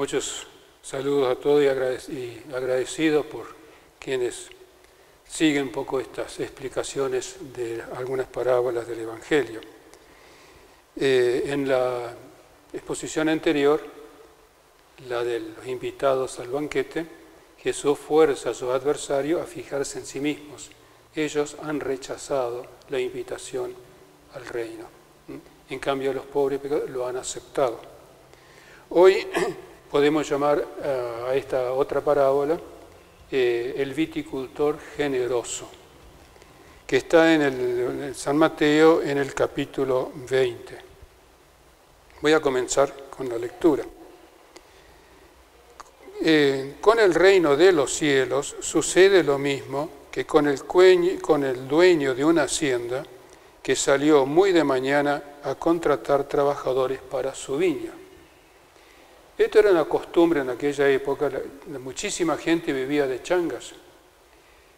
Muchos saludos a todos y agradecido por quienes siguen un poco estas explicaciones de algunas parábolas del Evangelio. En la exposición anterior, la de los invitados al banquete, Jesús fuerza a sus adversarios a fijarse en sí mismos. Ellos han rechazado la invitación al reino. En cambio, los pobres lo han aceptado. Hoy podemos llamar a esta otra parábola el viticultor generoso, que está en el San Mateo en el capítulo 20. Voy a comenzar con la lectura. Con el reino de los cielos sucede lo mismo que con el dueño de una hacienda que salió muy de mañana a contratar trabajadores para su viña. Esto era una costumbre en aquella época, muchísima gente vivía de changas.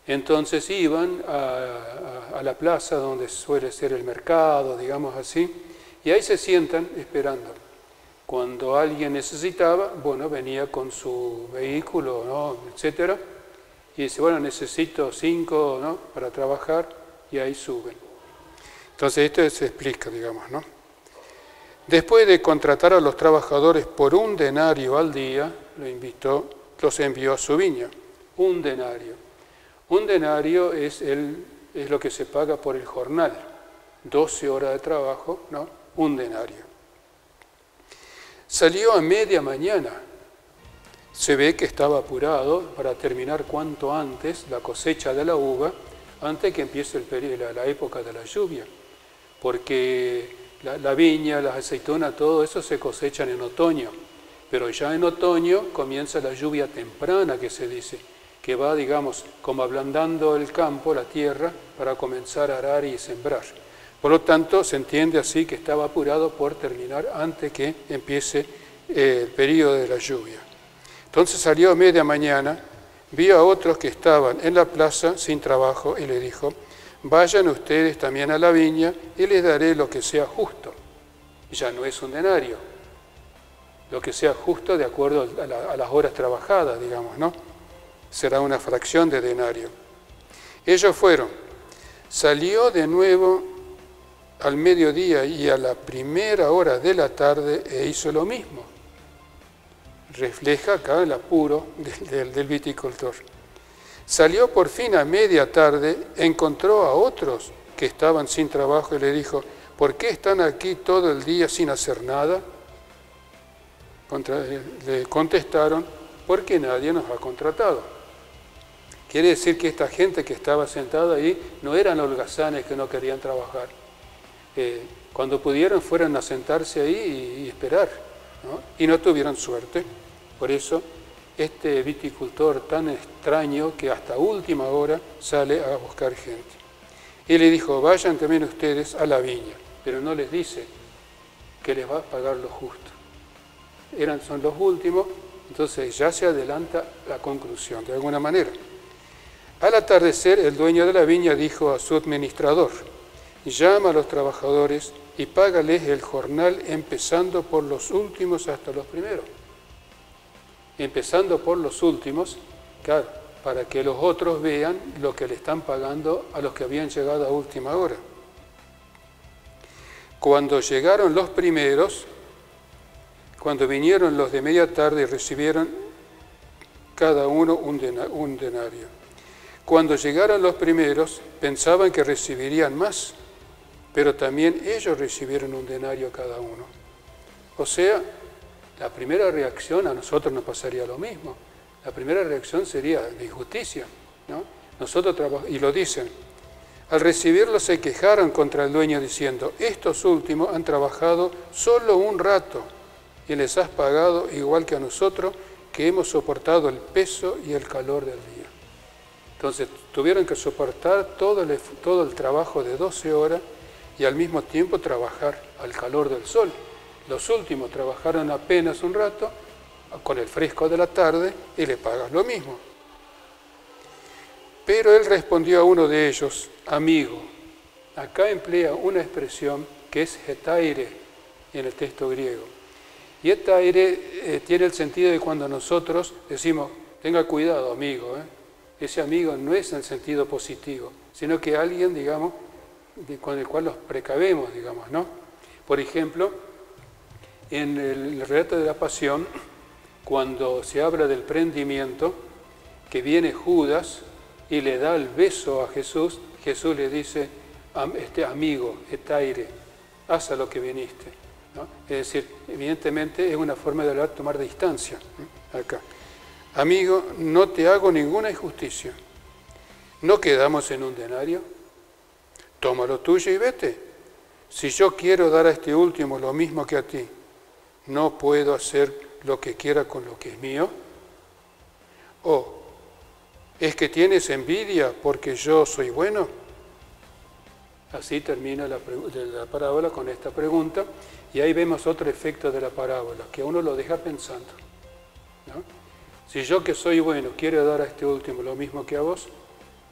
Entonces iban a la plaza donde suele ser el mercado, digamos así, y ahí se sientan esperando. Cuando alguien necesitaba, venía con su vehículo, ¿no?, etcétera, y dice, necesito 5, ¿no?, para trabajar, y ahí suben. Entonces esto se explica, digamos, ¿no? Después de contratar a los trabajadores por 1 denario al día, los envió a su viña. 1 denario. 1 denario es lo que se paga por el jornal. 12 horas de trabajo, ¿no? 1 denario. Salió a media mañana. Se ve que estaba apurado para terminar cuanto antes la cosecha de la uva, antes que empiece la época de la lluvia. Porque la viña, las aceitunas, todo eso se cosechan en otoño. Pero ya en otoño comienza la lluvia temprana, que se dice, que va, digamos, como ablandando el campo, la tierra, para comenzar a arar y sembrar. Por lo tanto, se entiende así que estaba apurado por terminar antes que empiece el periodo de la lluvia. Entonces salió a media mañana, vio a otros que estaban en la plaza sin trabajo y le dijo, vayan ustedes también a la viña y les daré lo que sea justo. Ya no es 1 denario, lo que sea justo de acuerdo a las horas trabajadas, digamos, ¿no? Será una fracción de denario. Ellos fueron, salió de nuevo al mediodía y a la primera hora de la tarde e hizo lo mismo. Refleja acá el apuro del viticultor. Salió por fin a media tarde, encontró a otros que estaban sin trabajo y le dijo, ¿por qué están aquí todo el día sin hacer nada? Le contestaron, porque nadie nos ha contratado. Quiere decir que esta gente que estaba sentada ahí no eran holgazanes que no querían trabajar. Cuando pudieron fueron a sentarse ahí y esperar, ¿no? Y no tuvieron suerte. Por eso este viticultor tan extraño que hasta última hora sale a buscar gente. Y le dijo, vayan también ustedes a la viña, pero no les dice que les va a pagar lo justo. Son los últimos, entonces ya se adelanta la conclusión de alguna manera. Al atardecer, el dueño de la viña dijo a su administrador, llama a los trabajadores y págales el jornal empezando por los últimos hasta los primeros. Empezando por los últimos, claro, para que los otros vean lo que le están pagando a los que habían llegado a última hora. Cuando llegaron los primeros, cuando vinieron los de media tarde, recibieron cada uno un denario. Cuando llegaron los primeros, pensaban que recibirían más, pero también ellos recibieron 1 denario cada uno. O sea, la primera reacción a nosotros nos pasaría lo mismo. La primera reacción sería de injusticia, ¿no? Y lo dicen. Al recibirlo se quejaron contra el dueño diciendo, estos últimos han trabajado solo un rato y les has pagado igual que a nosotros que hemos soportado el peso y el calor del día. Entonces tuvieron que soportar todo el trabajo de 12 horas y al mismo tiempo trabajar al calor del sol. Los últimos trabajaron apenas un rato, con el fresco de la tarde, y le pagas lo mismo. Pero él respondió a uno de ellos, amigo. Acá emplea una expresión que es hetaire en el texto griego. Y etaire tiene el sentido de cuando nosotros decimos, tenga cuidado, amigo. Ese amigo no es en el sentido positivo, sino que alguien, digamos, con el cual nos precavemos, digamos, ¿no? Por ejemplo, en el relato de la Pasión, cuando se habla del prendimiento, que viene Judas y le da el beso a Jesús, Jesús le dice, amigo, etaire, haz a lo que viniste, ¿no? Es decir, evidentemente es una forma de hablar, tomar distancia, ¿no? Acá. Amigo, no te hago ninguna injusticia. ¿No quedamos en un denario? Toma lo tuyo y vete. Si yo quiero dar a este último lo mismo que a ti, ¿no puedo hacer lo que quiera con lo que es mío? ¿O es que tienes envidia porque yo soy bueno? Así termina la parábola con esta pregunta, y ahí vemos otro efecto de la parábola, que a uno lo deja pensando, ¿no? Si yo que soy bueno quiero dar a este último lo mismo que a vos,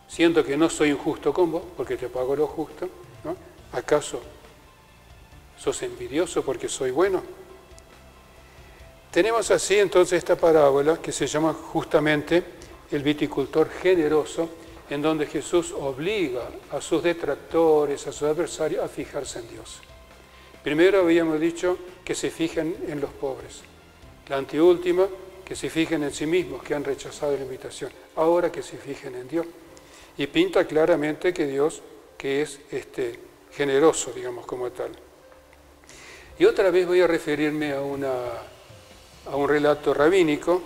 siento que no soy injusto con vos porque te pago lo justo, ¿no? ¿Acaso sos envidioso porque soy bueno? Tenemos así entonces esta parábola que se llama justamente el viticultor generoso, en donde Jesús obliga a sus detractores, a sus adversarios, a fijarse en Dios. Primero habíamos dicho que se fijen en los pobres. La anteúltima, que se fijen en sí mismos, que han rechazado la invitación. Ahora que se fijen en Dios. Y pinta claramente que Dios, que es generoso, digamos, como tal. Y otra vez voy a referirme a un relato rabínico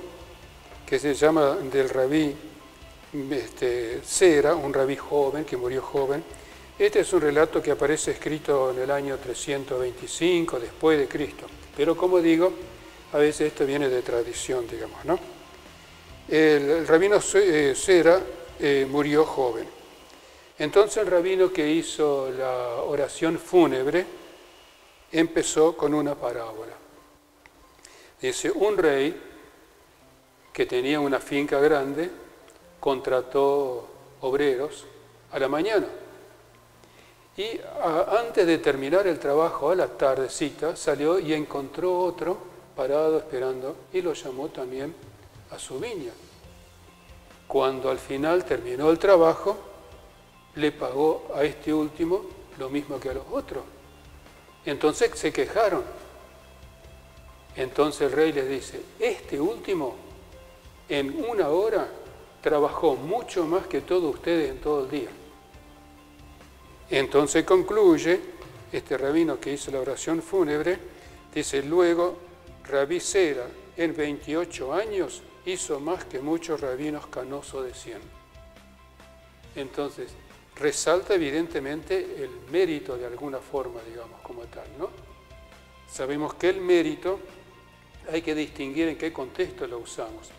que se llama del rabí Zera, un rabí joven, que murió joven. Este es un relato que aparece escrito en el año 325 después de Cristo. Pero como digo, a veces esto viene de tradición, digamos, ¿no? El rabino Zera murió joven. Entonces el rabino que hizo la oración fúnebre empezó con una parábola. Dice, un rey que tenía una finca grande contrató obreros a la mañana. Y antes de terminar el trabajo a la tardecita, salió y encontró otro parado esperando y lo llamó también a su viña. Cuando al final terminó el trabajo, le pagó a este último lo mismo que a los otros. Entonces se quejaron. Entonces el rey les dice, este último en una hora trabajó mucho más que todos ustedes en todo el día. Entonces concluye este rabino que hizo la oración fúnebre, dice, luego Rabí Zera en 28 años hizo más que muchos rabinos canosos de 100. Entonces, resalta evidentemente el mérito de alguna forma, digamos, como tal, ¿no? Sabemos que el mérito hay que distinguir en qué contexto lo usamos.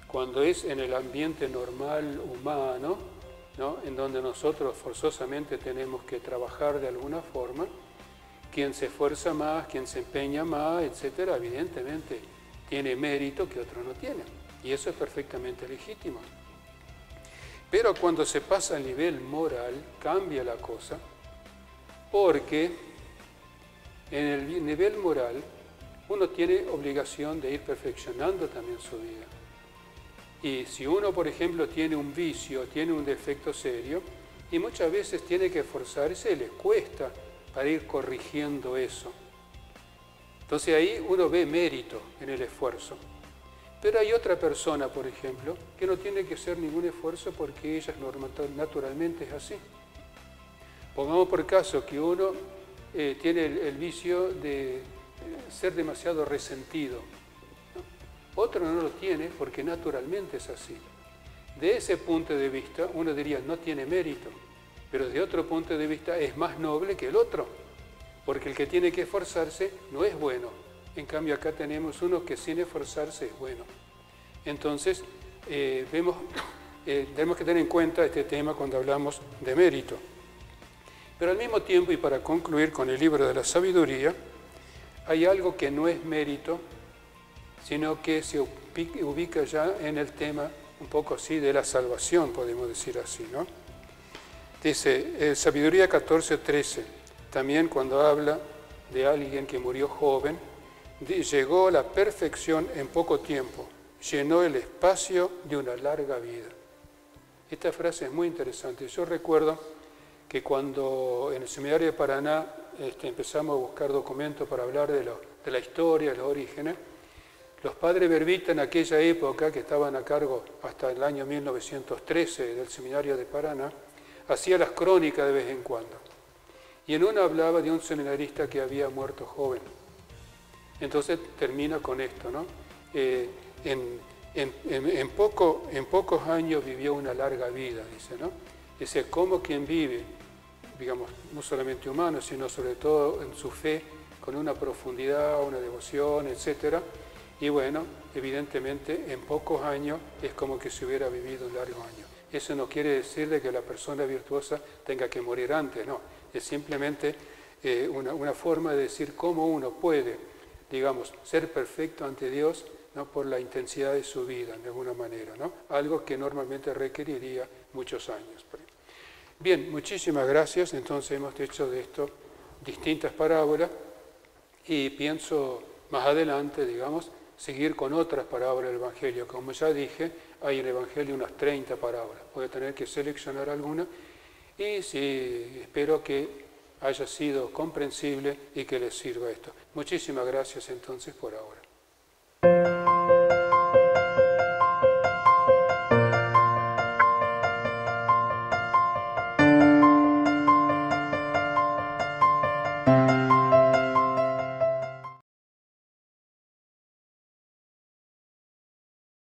Cuando es en el ambiente normal, humano, ¿no? En donde nosotros forzosamente tenemos que trabajar de alguna forma, quien se esfuerza más, quien se empeña más, etcétera, evidentemente tiene mérito que otro no tiene. Y eso es perfectamente legítimo. Pero cuando se pasa al nivel moral, cambia la cosa, porque en el nivel moral uno tiene obligación de ir perfeccionando también su vida. Y si uno, por ejemplo, tiene un vicio, tiene un defecto serio, y muchas veces tiene que esforzarse, le cuesta para ir corrigiendo eso. Entonces ahí uno ve mérito en el esfuerzo. Pero hay otra persona, por ejemplo, que no tiene que hacer ningún esfuerzo porque ella naturalmente es así. Pongamos por caso que uno tiene el vicio de ser demasiado resentido, ¿no? Otro no lo tiene porque naturalmente es así. De ese punto de vista, uno diría no tiene mérito, pero de otro punto de vista es más noble que el otro, porque el que tiene que esforzarse no es bueno. En cambio acá tenemos uno que sin esforzarse es bueno. Entonces, tenemos que tener en cuenta este tema cuando hablamos de mérito. Pero al mismo tiempo, y para concluir con el libro de la sabiduría, hay algo que no es mérito, sino que se ubica ya en el tema un poco así de la salvación, podemos decir así, ¿no? Dice, Sabiduría 14:13, también cuando habla de alguien que murió joven, llegó a la perfección en poco tiempo, llenó el espacio de una larga vida. Esta frase es muy interesante. Yo recuerdo que cuando en el Seminario de Paraná empezamos a buscar documentos para hablar de la historia, de los orígenes, los padres Verbita en aquella época, que estaban a cargo hasta el año 1913 del Seminario de Paraná, hacían las crónicas de vez en cuando. Y en una hablaba de un seminarista que había muerto joven. Entonces termina con esto, ¿no? En pocos años vivió una larga vida, dice, ¿no? Dice, como quien vive, digamos, no solamente humano, sino sobre todo en su fe, con una profundidad, una devoción, etcétera. Y bueno, evidentemente en pocos años es como que se hubiera vivido un largo año. Eso no quiere decir de que la persona virtuosa tenga que morir antes, no. Es simplemente una forma de decir cómo uno puede, digamos, ser perfecto ante Dios, ¿no? Por la intensidad de su vida, de alguna manera, ¿no? Algo que normalmente requeriría muchos años. Bien, muchísimas gracias. Entonces hemos hecho de esto distintas parábolas y pienso más adelante, digamos, seguir con otras parábolas del Evangelio. Como ya dije, hay en el Evangelio unas 30 parábolas. Voy a tener que seleccionar alguna y sí, espero que haya sido comprensible y que les sirva esto. Muchísimas gracias entonces por ahora.